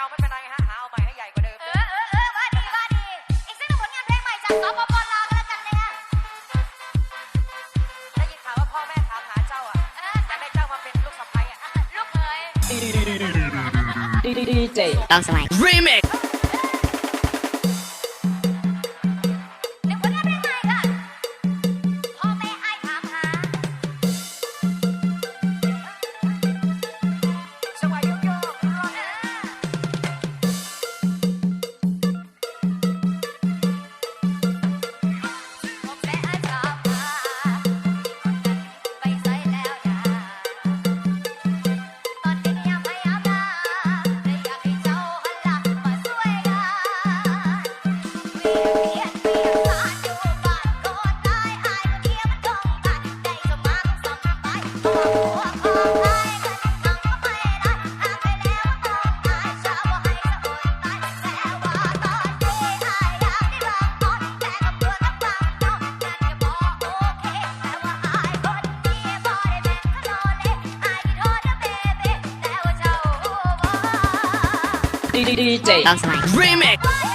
เอาไม่เป็นไรฮะหาเอาใหม่ให้ใหญ่กว่าเดิมว่าดีอีกสักหนึ่งผลงานเพลงใหม่จากสปป.ลาวกันแล้วกันนะฮะได้ยินข่าวว่าพ่อแม่ถามหาเจ้าอ่ะอยากได้เจ้ามาเป็นลูกสะใภ้อ่ะลูกเอ๋ยดีเจต้องสมัย Remix หนึ่งผลงานเพลงใหม่ค่ะพ่อแม่ไอ้ถามหาสวัสดีโยกรอดพ่อแม่ไอ้ถามหาไปใส่แล้วนะตอนนี้ยังพยายามนะเลยอยากให้เจ้าหันหลังมาช่วยกันเวียนสารอยู่บ้านโคตรตายไอ้คนเดียวมันคงกันได้สมัครสมัครไปตัวของไอ้ก็ยังทำก็ไม่ได้หากไปแล้วก็ต้องตายชาวให้สะอดตายแต่ว่าตอนนี้ไอ้อยากได้บางตอนแต่กับเพื่อนกับฟังน้องนั่นก็บอกโอเคแต่ว่าไอ้คนนี้บ่ได้เป็นขนอนเล่ไอ้ที่โทษนะเบเบ้แต่ว่าเจ้าบ่ดีเจต้องสมัย Remix ว่า